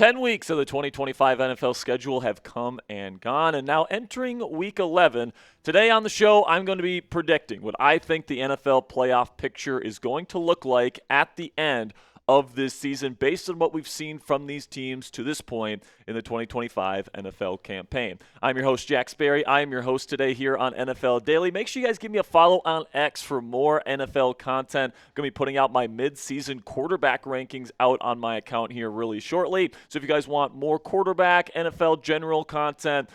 10 weeks of the 2025 NFL schedule have come and gone, and now entering Week 11. Today on the show, I'm going to be predicting what I think the NFL playoff picture is going to look like at the end of this season based on what we've seen from these teams to this point in the 2025 NFL campaign. I'm your host, Jack Sperry. I am your host today here on NFL Daily. Make sure you guys give me a follow on X for more NFL content. I'm going to be putting out my mid-season quarterback rankings out on my account here really shortly. So if you guys want more quarterback, NFL general content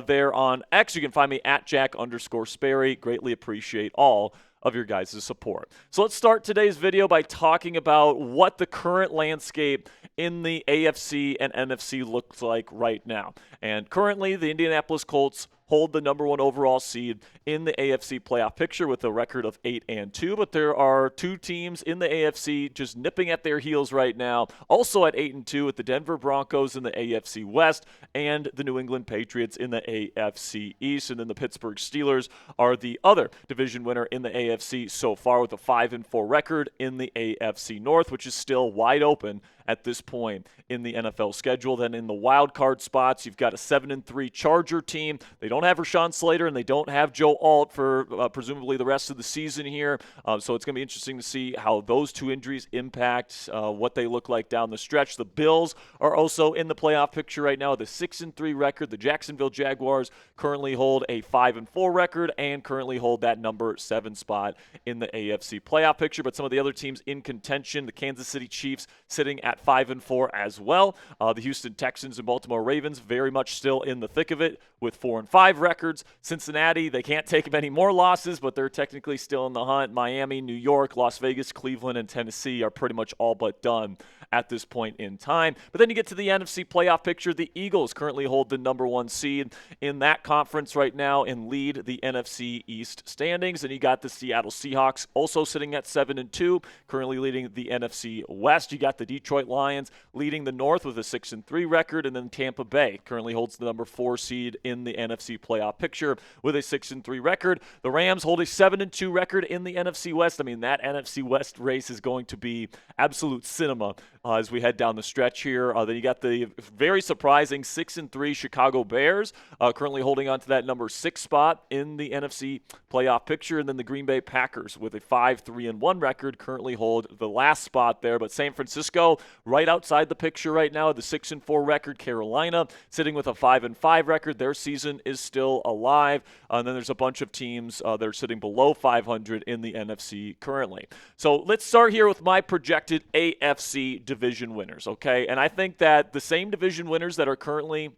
there on X, you can find me at Jack_Sperry. Greatly appreciate all of your guys' support. So let's start today's video by talking about what the current landscape in the AFC and NFC looks like right now. And currently, the Indianapolis Colts hold the number one overall seed in the AFC playoff picture with a record of 8-2, but there are two teams in the AFC just nipping at their heels right now, also at 8-2 with the Denver Broncos in the AFC West and the New England Patriots in the AFC East, and then the Pittsburgh Steelers are the other division winner in the AFC so far with a 5-4 record in the AFC North, which is still wide open at this point in the NFL schedule. Then in the wild card spots, you've got a 7-3 Charger team. They don't have Rashawn Slater and they don't have Joe Alt for presumably the rest of the season here. So it's going to be interesting to see how those two injuries impact what they look like down the stretch. The Bills are also in the playoff picture right now. The 6-3 record. The Jacksonville Jaguars currently hold a 5-4 record and currently hold that number 7 spot in the AFC playoff picture. But some of the other teams in contention, the Kansas City Chiefs sitting at 5-4 as well. The Houston Texans and Baltimore Ravens very much still in the thick of it with 4-5 records. Cincinnati, they can't take many more losses, but they're technically still in the hunt. Miami, New York, Las Vegas, Cleveland, and Tennessee are pretty much all but done at this point in time. But then you get to the NFC playoff picture. The Eagles currently hold the number one seed in that conference right now and lead the NFC East standings. And you got the Seattle Seahawks also sitting at 7-2, currently leading the NFC West. You got the Detroit Lions leading the North with a 6-3 record, and then Tampa Bay currently holds the number 4 seed in the NFC playoff picture with a 6-3 record. The Rams hold a 7-2 record in the NFC West. I mean, that NFC West race is going to be absolute cinema as we head down the stretch here. Then you got the very surprising 6-3 Chicago Bears currently holding on to that number 6 spot in the NFC playoff picture, and then the Green Bay Packers with a 5-3-1 record currently hold the last spot there. But San Francisco right outside the picture right now, the 6-4 record. Carolina sitting with a 5-5 record. Their season is still alive. And then there's a bunch of teams that are sitting below 500 in the NFC currently. So let's start here with my projected AFC division winners, okay? And I think that the same division winners that are currently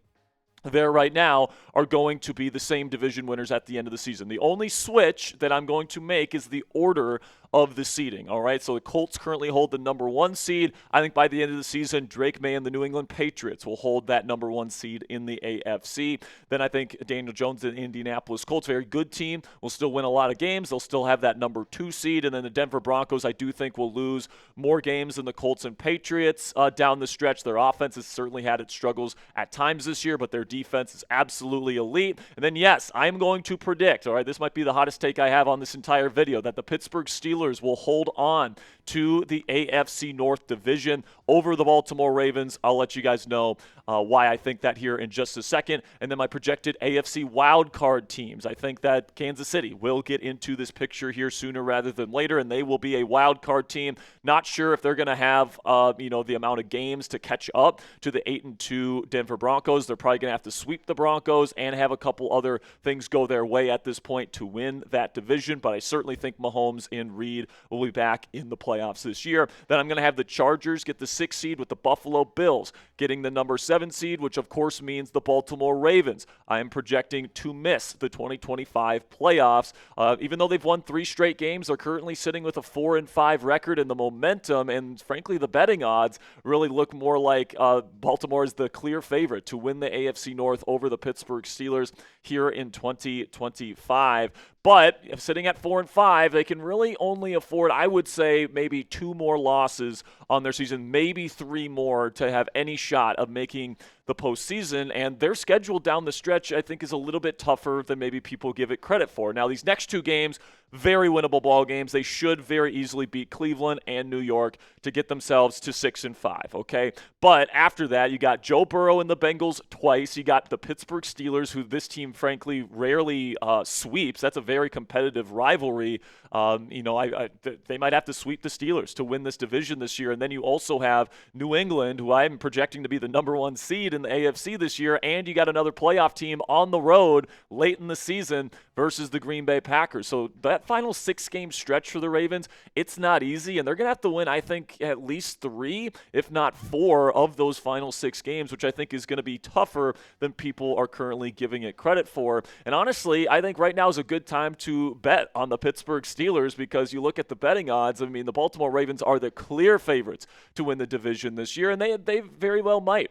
there right now are going to be the same division winners at the end of the season. The only switch that I'm going to make is the order of the seeding, all right? So the Colts currently hold the number 1 seed. I think by the end of the season, Drake May and the New England Patriots will hold that number 1 seed in the AFC. Then I think Daniel Jones and Indianapolis Colts, very good team, will still win a lot of games. They'll still have that number 2 seed. And then the Denver Broncos, I do think, will lose more games than the Colts and Patriots down the stretch. Their offense has certainly had its struggles at times this year, but their defense is absolutely elite. And then, yes, I'm going to predict, all right, this might be the hottest take I have on this entire video, that the Pittsburgh Steelers will hold on to the AFC North division over the Baltimore Ravens. I'll let you guys know why I think that here in just a second. And then my projected AFC wildcard teams. I think that Kansas City will get into this picture here sooner rather than later, and they will be a wildcard team. Not sure if they're going to have the amount of games to catch up to the 8-2 Denver Broncos. They're probably going to have to sweep the Broncos and have a couple other things go their way at this point to win that division. But I certainly think Mahomes and Reed will be back in the playoffs this year. Then I'm going to have the Chargers get the 6th seed with the Buffalo Bills getting the number 7 seed, which of course means the Baltimore Ravens. I am projecting to miss the 2025 playoffs. Even though they've won 3 straight games, they're currently sitting with a 4-5 record, and the momentum and frankly the betting odds really look more like Baltimore is the clear favorite to win the AFC North over the Pittsburgh Steelers here in 2025. But sitting at 4-5, they can really only afford, I would say, maybe 2 more losses on their season, maybe 3 more to have any shot of making the postseason, and their schedule down the stretch, I think, is a little bit tougher than maybe people give it credit for. Now, these next 2 games, very winnable ball games. They should very easily beat Cleveland and New York to get themselves to 6-5, okay? But after that, you got Joe Burrow and the Bengals twice. You got the Pittsburgh Steelers, who this team, frankly, rarely sweeps. That's a very competitive rivalry. They might have to sweep the Steelers to win this division this year. And then you also have New England, who I'm projecting to be the number 1 seed in the AFC this year. And you got another playoff team on the road late in the season versus the Green Bay Packers. So that final 6-game stretch for the Ravens, it's not easy. And they're going to have to win, I think, at least 3, if not 4 of those final 6 games, which I think is going to be tougher than people are currently giving it credit for. And honestly, I think right now is a good time to bet on the Pittsburgh Steelers, because you look at the betting odds. I mean, the Baltimore Ravens are the clear favorites to win the division this year, and they very well might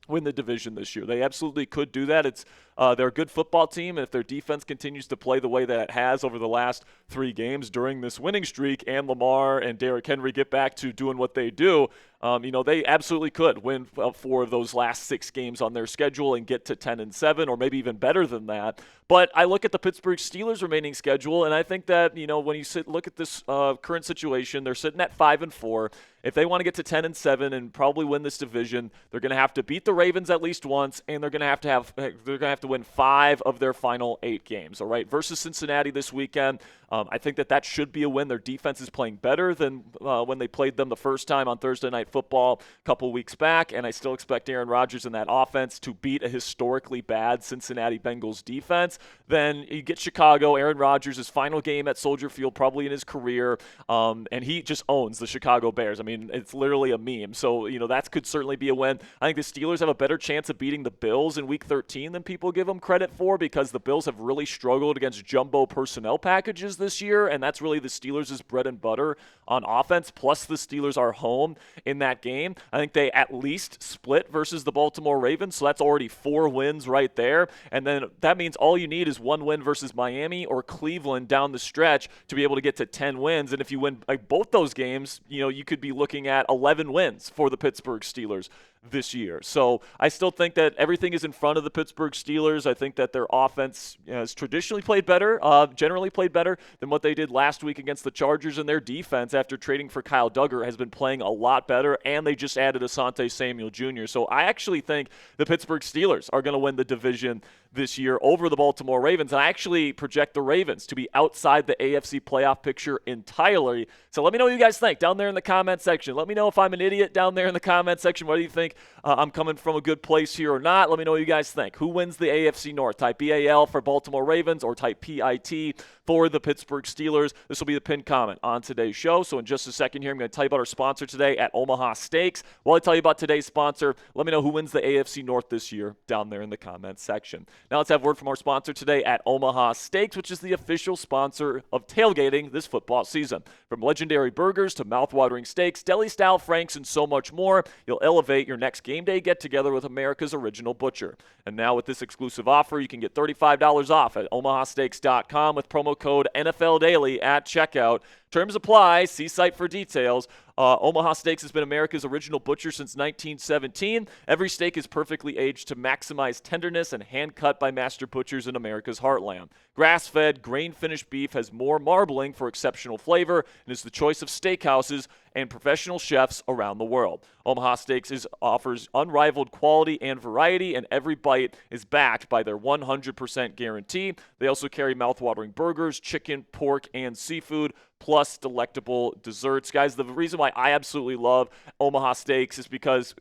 win the division this year. They absolutely could do that. They're a good football team, and if their defense continues to play the way that it has over the last 3 games during this winning streak, and Lamar and Derrick Henry get back to doing what they do, they absolutely could win 4 of those last 6 games on their schedule and get to 10-7, or maybe even better than that. But I look at the Pittsburgh Steelers' remaining schedule, and I think that, when you look at this current situation, they're sitting at 5-4. If they want to get to 10-7 and probably win this division, they're going to have to beat the Ravens at least once, and they're going to have to win 5 of their final 8 games. All right, versus Cincinnati this weekend. I think that should be a win. Their defense is playing better than when they played them the first time on Thursday Night Football a couple weeks back, and I still expect Aaron Rodgers and that offense to beat a historically bad Cincinnati Bengals defense. Then you get Chicago, Aaron Rodgers' final game at Soldier Field probably in his career, and he just owns the Chicago Bears. I mean, it's literally a meme. So, that could certainly be a win. I think the Steelers have a better chance of beating the Bills in Week 13 than people give them credit for, because the Bills have really struggled against jumbo personnel packages this year, and that's really the Steelers' bread and butter on offense. Plus, the Steelers are home in that game. I think they at least split versus the Baltimore Ravens, so that's already 4 wins right there. And then that means all you need is 1 win versus Miami or Cleveland down the stretch to be able to get to 10 wins. And if you win both those games, you could be looking at 11 wins for the Pittsburgh Steelers this year. So I still think that everything is in front of the Pittsburgh Steelers. I think that their offense has traditionally played better, generally played better than what they did last week against the Chargers, and their defense, after trading for Kyle Duggar, has been playing a lot better, and they just added Asante Samuel Jr. So I actually think the Pittsburgh Steelers are going to win the division this year over the Baltimore Ravens, and I actually project the Ravens to be outside the AFC playoff picture entirely. So let me know what you guys think down there in the comment section. Let me know if I'm an idiot down there in the comment section. What do you think? I'm coming from a good place here or not? Let me know what you guys think. Who wins the AFC North? Type BAL for Baltimore Ravens or type PIT for the Pittsburgh Steelers. This will be the pinned comment on today's show. So in just a second here, I'm going to tell you about our sponsor today at Omaha Steaks. While I tell you about today's sponsor, let me know who wins the AFC North this year down there in the comment section. Now let's have word from our sponsor today at Omaha Steaks, which is the official sponsor of tailgating this football season. From legendary burgers to mouth-watering steaks, deli-style franks, and so much more, you'll elevate your next game day get-together with America's original butcher. And now with this exclusive offer, you can get $35 off at omahasteaks.com with promo code NFLDaily at checkout. Terms apply. See site for details. Omaha Steaks has been America's original butcher since 1917. Every steak is perfectly aged to maximize tenderness and hand-cut by master butchers in America's heartland. Grass-fed, grain-finished beef has more marbling for exceptional flavor and is the choice of steakhouses and professional chefs around the world. Omaha Steaks offers unrivaled quality and variety, and every bite is backed by their 100% guarantee. They also carry mouth-watering burgers, chicken, pork, and seafood, plus delectable desserts. Guys, the reason why I absolutely love Omaha Steaks is because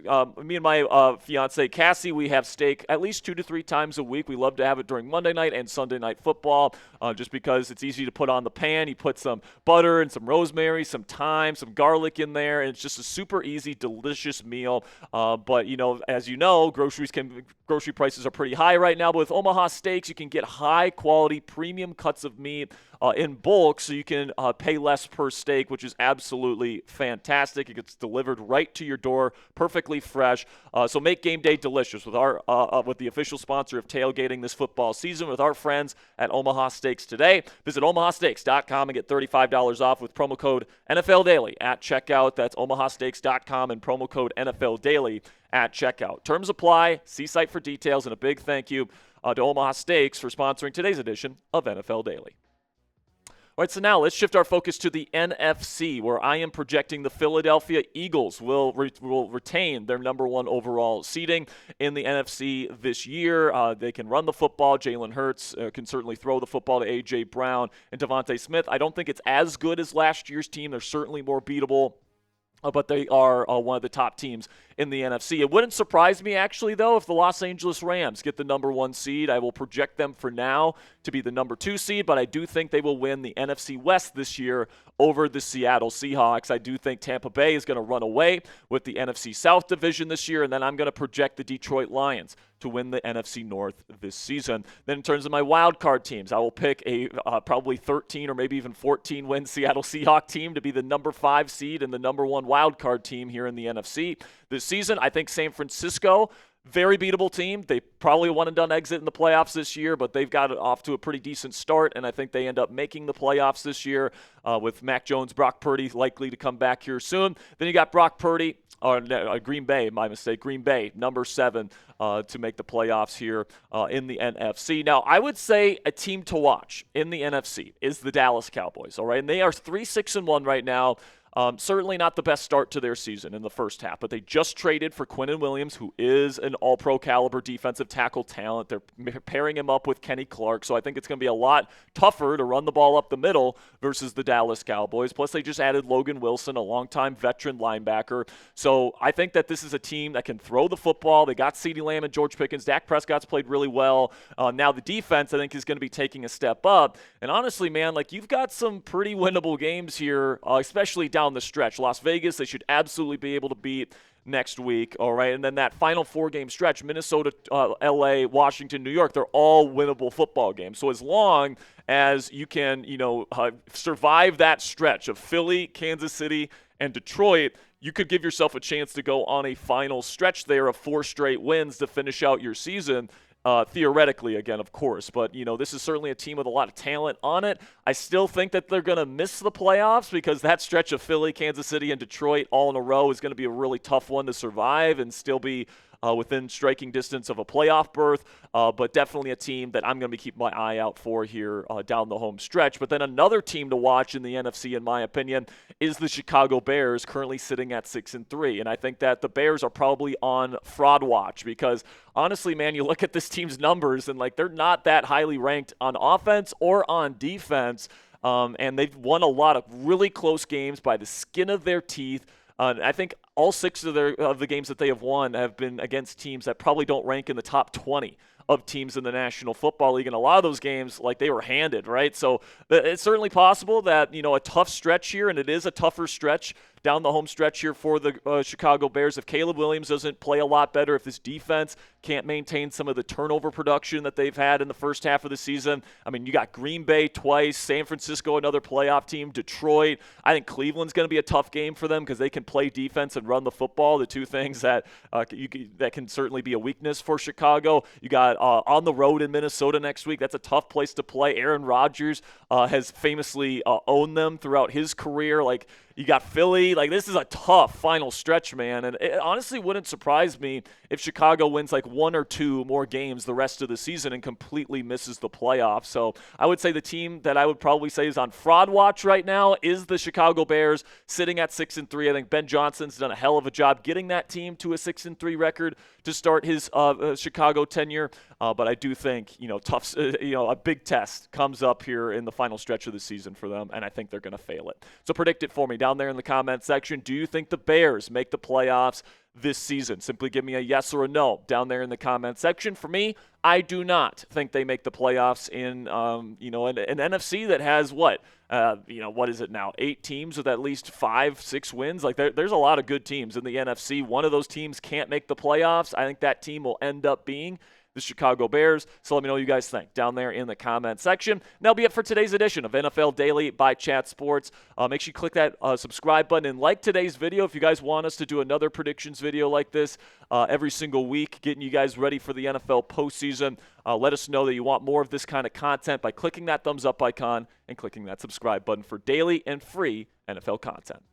me and my fiance Cassie, we have steak at least 2 to 3 times a week. We love to have it during Monday night and Sunday night football, just because it's easy to put on the pan. You put some butter and some rosemary, some thyme, some garlic in there, and it's just a super easy, delicious meal. But as you know, groceries can grocery prices are pretty high right now, but with Omaha Steaks, you can get high-quality premium cuts of meat in bulk, so you can pay less per steak, which is absolutely fantastic. It gets delivered right to your door, perfectly fresh. So make game day delicious with with the official sponsor of tailgating this football season with our friends at Omaha Steaks today. Visit omahasteaks.com and get $35 off with promo code NFL Daily at checkout. That's omahasteaks.com and promo code NFL Daily at checkout. Terms apply. See site for details, and a big thank you to Omaha Steaks for sponsoring today's edition of NFL Daily. All right, so now let's shift our focus to the NFC, where I am projecting the Philadelphia Eagles will retain their number one overall seeding in the NFC this year. They can run the football. Jalen Hurts can certainly throw the football to A.J. Brown and Devontae Smith. I don't think it's as good as last year's team. They're certainly more beatable. But they are one of the top teams in the NFC. It wouldn't surprise me, actually, though, if the Los Angeles Rams get the number one seed. I will project them for now to be the number two seed, but I do think they will win the NFC West this year over the Seattle Seahawks. I do think Tampa Bay is going to run away with the NFC South division this year, and then I'm going to project the Detroit Lions to win the NFC North this season. Then in terms of my wild card teams, I will pick a probably 13 or maybe even 14 win Seattle Seahawks team to be the number 5 seed and the number 1 wild card team here in the NFC this season. I think San Francisco, very beatable team. They probably a one-and-done exit in the playoffs this year, but they've got it off to a pretty decent start, and I think they end up making the playoffs this year with Mac Jones, Brock Purdy likely to come back here soon. Then you got Brock Purdy, Green Bay, my mistake, Green Bay, number 7 to make the playoffs here in the NFC. Now, I would say a team to watch in the NFC is the Dallas Cowboys, all right? And they are 3-6-1 right now. Certainly not the best start to their season in the first half, but they just traded for Quinnen Williams, who is an all-pro caliber defensive tackle talent. They're pairing him up with Kenny Clark, so I think it's going to be a lot tougher to run the ball up the middle versus the Dallas Cowboys. Plus, they just added Logan Wilson, a longtime veteran linebacker. So I think that this is a team that can throw the football. They got CeeDee Lamb and George Pickens. Dak Prescott's played really well. Now the defense, I think, is going to be taking a step up. And honestly, man, like you've got some pretty winnable games here, especially down the stretch. Las Vegas, they should absolutely be able to beat next week, all right? And then that final 4-game stretch, Minnesota, LA, Washington, New York, they're all winnable football games. So as long as you can, survive that stretch of Philly, Kansas City, and Detroit, you could give yourself a chance to go on a final stretch there of 4 straight wins to finish out your season. Theoretically, again, of course. But, this is certainly a team with a lot of talent on it. I still think that they're going to miss the playoffs because that stretch of Philly, Kansas City, and Detroit all in a row is going to be a really tough one to survive and still be within striking distance of a playoff berth, but definitely a team that I'm going to be keeping my eye out for here down the home stretch. But then another team to watch in the NFC, in my opinion, is the Chicago Bears, currently sitting at 6-3. And I think that the Bears are probably on fraud watch because, honestly, man, you look at this team's numbers and, they're not that highly ranked on offense or on defense, and they've won a lot of really close games by the skin of their teeth. I think all 6 of the games that they have won have been against teams that probably don't rank in the top 20 of teams in the National Football League. And a lot of those games, they were handed, right? So it's certainly possible that, a tough stretch here, and it is a tougher stretch down the home stretch here for the Chicago Bears. If Caleb Williams doesn't play a lot better, if this defense can't maintain some of the turnover production that they've had in the first half of the season, you got Green Bay twice, San Francisco, another playoff team, Detroit. I think Cleveland's going to be a tough game for them because they can play defense and run the football, the two things that that can certainly be a weakness for Chicago. You got on the road in Minnesota next week. That's a tough place to play. Aaron Rodgers has famously owned them throughout his career. You got Philly. This is a tough final stretch, man. And it honestly wouldn't surprise me if Chicago wins 1 or 2 more games the rest of the season and completely misses the playoffs. So I would say the team that I would probably say is on fraud watch right now is the Chicago Bears, sitting at 6-3. I think Ben Johnson's done a hell of a job getting that team to a 6-3 record to start his Chicago tenure. But I do think, a big test comes up here in the final stretch of the season for them, and I think they're going to fail it. So predict it for me down down there in the comment section. Do you think the Bears make the playoffs this season? Simply give me a yes or a no down there in the comment section. For me, I do not think they make the playoffs in, an NFC that has what is it now? 8 teams with at least 5-6 wins. Like there's a lot of good teams in the NFC. One of those teams can't make the playoffs. I think that team will end up being the Chicago Bears. So let me know what you guys think down there in the comment section. And that'll be it for today's edition of NFL Daily by Chat Sports. Make sure you click that subscribe button and like today's video if you guys want us to do another predictions video like this every single week, getting you guys ready for the NFL postseason. Let us know that you want more of this kind of content by clicking that thumbs up icon and clicking that subscribe button for daily and free NFL content.